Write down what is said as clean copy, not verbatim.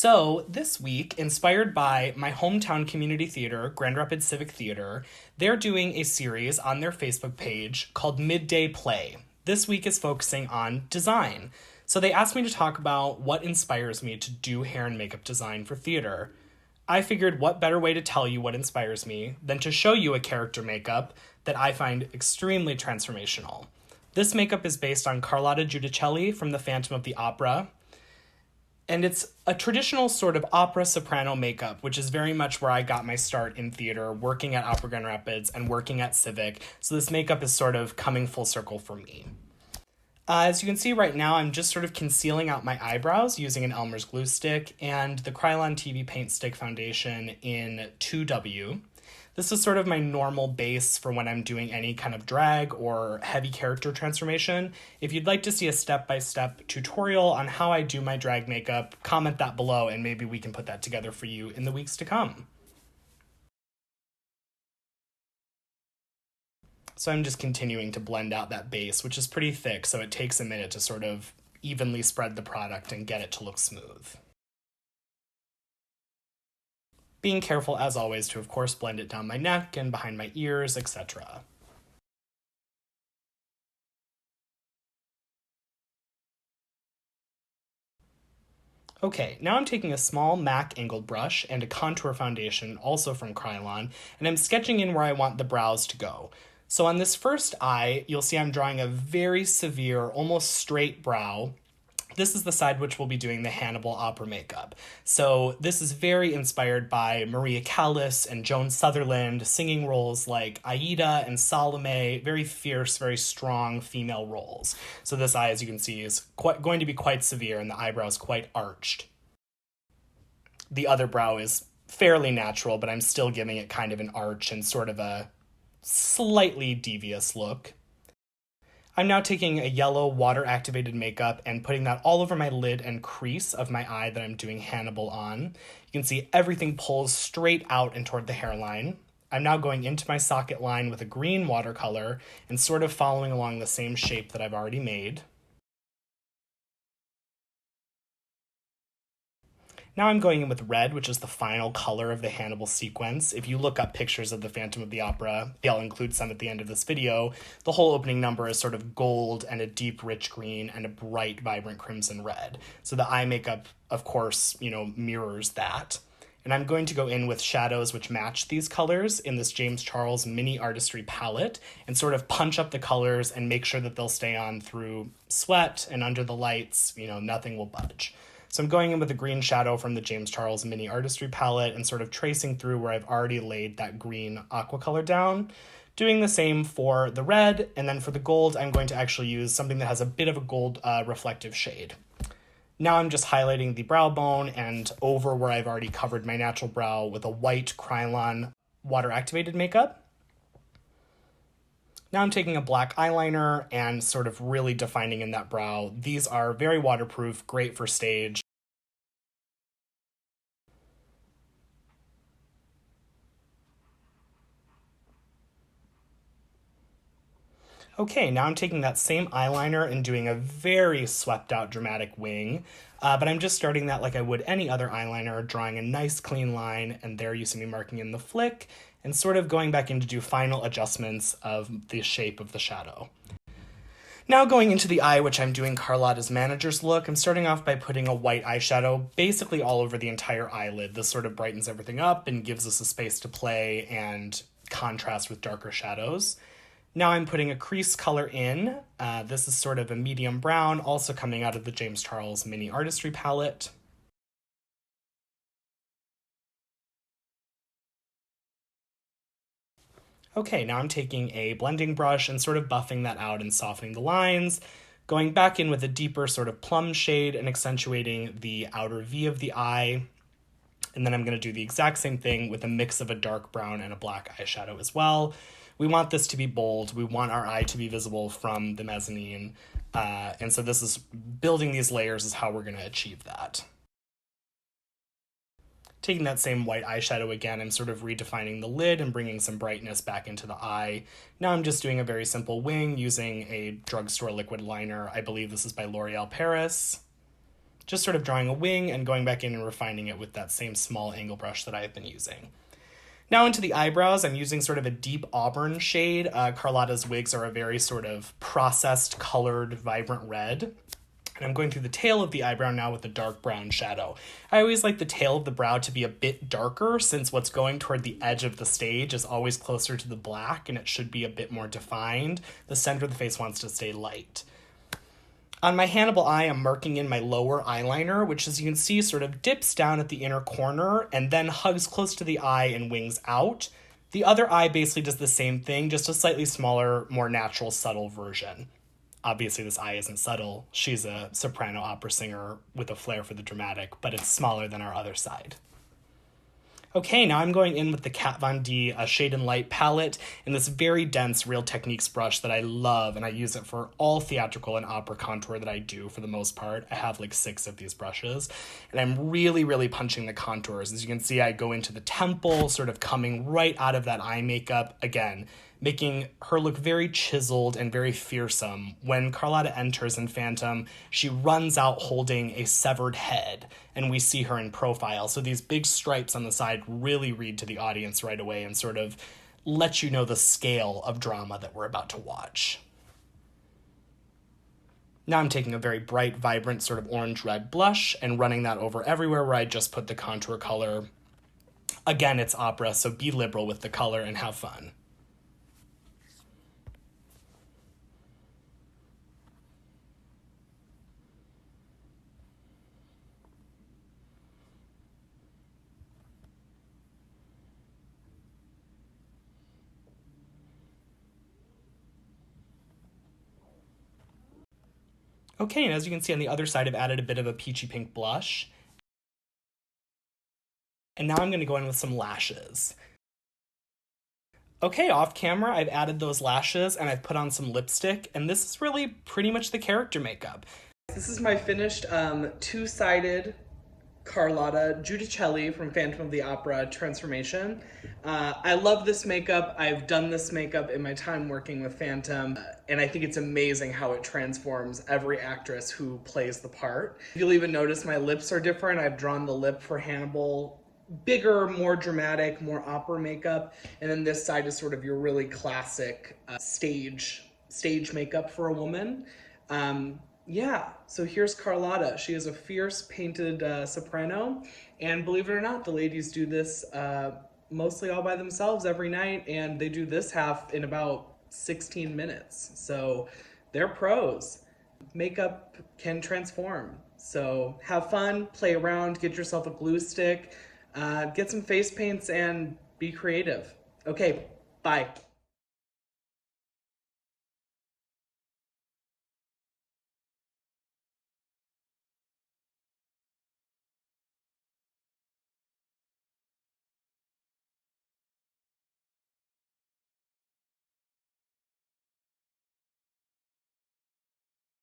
So, this week, inspired by my hometown community theater, Grand Rapids Civic Theater, they're doing a series on their Facebook page called Midday Play. This week is focusing on design. So, they asked me to talk about what inspires me to do hair and makeup design for theater. I figured what better way to tell you what inspires me than to show you a character makeup that I find extremely transformational. This makeup is based on Carlotta Giudicelli from The Phantom of the Opera. And it's a traditional sort of opera soprano makeup, which is very much where I got my start in theater, working at Opera Grand Rapids and working at Civic. So this makeup is sort of coming full circle for me. As you can see right now, I'm just sort of concealing out my eyebrows using an Elmer's glue stick and the Krylon TV Paint Stick Foundation in 2W. This is sort of my normal base for when I'm doing any kind of drag or heavy character transformation. If you'd like to see a step-by-step tutorial on how I do my drag makeup, comment that below and maybe we can put that together for you in the weeks to come. So I'm just continuing to blend out that base, which is pretty thick, so it takes a minute to sort of evenly spread the product and get it to look smooth. Being careful, as always, to, of course, blend it down my neck and behind my ears, etc. Okay, now I'm taking a small MAC angled brush and a contour foundation, also from Krylon, and I'm sketching in where I want the brows to go. So on this first eye, you'll see I'm drawing a very severe, almost straight brow. This is the side which will be doing the Hannibal opera makeup. So this is very inspired by Maria Callas and Joan Sutherland, singing roles like Aida and Salome, very fierce, very strong female roles. So this eye, as you can see, is going to be quite severe and the eyebrow is quite arched. The other brow is fairly natural, but I'm still giving it kind of an arch and sort of a slightly devious look. I'm now taking a yellow water-activated makeup and putting that all over my lid and crease of my eye that I'm doing Hannibal on. You can see everything pulls straight out and toward the hairline. I'm now going into my socket line with a green watercolor and sort of following along the same shape that I've already made. Now I'm going in with red, which is the final color of the Hannibal sequence. If you look up pictures of the Phantom of the Opera, I'll include some at the end of this video, the whole opening number is sort of gold and a deep rich green and a bright vibrant crimson red. So the eye makeup, of course, mirrors that. And I'm going to go in with shadows which match these colors in this James Charles mini artistry palette and sort of punch up the colors and make sure that they'll stay on through sweat and under the lights, nothing will budge. So I'm going in with a green shadow from the James Charles mini artistry palette and sort of tracing through where I've already laid that green aqua color down. Doing the same for the red, and then for the gold, I'm going to actually use something that has a bit of a gold reflective shade. Now I'm just highlighting the brow bone and over where I've already covered my natural brow with a white Krylon water-activated makeup. Now I'm taking a black eyeliner and sort of really defining in that brow. These are very waterproof, great for stage. Okay, now I'm taking that same eyeliner and doing a very swept out dramatic wing, but I'm just starting that like I would any other eyeliner, drawing a nice clean line, and there you see me marking in the flick, and sort of going back in to do final adjustments of the shape of the shadow. Now going into the eye, which I'm doing Carlotta's manager's look, I'm starting off by putting a white eyeshadow basically all over the entire eyelid. This sort of brightens everything up and gives us a space to play and contrast with darker shadows. Now I'm putting a crease color in. This is sort of a medium brown, also coming out of the James Charles mini artistry palette. Okay, now I'm taking a blending brush and sort of buffing that out and softening the lines, going back in with a deeper sort of plum shade and accentuating the outer V of the eye. And then I'm going to do the exact same thing with a mix of a dark brown and a black eyeshadow as well. We want this to be bold. We want our eye to be visible from the mezzanine. And so this is building these layers is how we're going to achieve that. Taking that same white eyeshadow again, I'm sort of redefining the lid and bringing some brightness back into the eye. Now I'm just doing a very simple wing using a drugstore liquid liner. I believe this is by L'Oreal Paris. just sort of drawing a wing and going back in and refining it with that same small angle brush that I've been using. Now into the eyebrows, I'm using sort of a deep auburn shade. Carlotta's wigs are a very sort of processed, colored, vibrant red. And I'm going through the tail of the eyebrow now with a dark brown shadow. I always like the tail of the brow to be a bit darker, since what's going toward the edge of the stage is always closer to the black and it should be a bit more defined. The center of the face wants to stay light. On my Hannibal eye, I'm marking in my lower eyeliner, which, as you can see, sort of dips down at the inner corner and then hugs close to the eye and wings out. The other eye basically does the same thing, just a slightly smaller, more natural, subtle version. Obviously, this eye isn't subtle. She's a soprano opera singer with a flair for the dramatic, but it's smaller than our other side. Okay, now I'm going in with the Kat Von D Shade and Light palette in this very dense Real Techniques brush that I love, and I use it for all theatrical and opera contour that I do for the most part. I have like 6 of these brushes, and I'm really, really punching the contours. As you can see, I go into the temple, sort of coming right out of that eye makeup, again, making her look very chiseled and very fearsome. When Carlotta enters in Phantom, she runs out holding a severed head, and we see her in profile. So these big stripes on the side really read to the audience right away and sort of let you know the scale of drama that we're about to watch. Now I'm taking a very bright, vibrant sort of orange-red blush and running that over everywhere where I just put the contour color. Again, it's opera, so be liberal with the color and have fun. Okay, and as you can see on the other side, I've added a bit of a peachy pink blush. And now I'm going to go in with some lashes. Okay, off camera, I've added those lashes and I've put on some lipstick, and this is really pretty much the character makeup. This is my finished two-sided Carlotta Giudicelli from Phantom of the Opera transformation. I love this makeup. I've done this makeup in my time working with Phantom, and I think it's amazing how it transforms every actress who plays the part. You'll even notice my lips are different. I've drawn the lip for Hannibal, bigger, more dramatic, more opera makeup, and then this side is sort of your really classic stage makeup for a woman. Yeah, so here's Carlotta. She is a fierce painted soprano, and believe it or not, the ladies do this mostly all by themselves every night, and they do this half in about 16 minutes. So they're pros. Makeup can transform. So have fun, play around, get yourself a glue stick, get some face paints, and be creative. Okay, bye.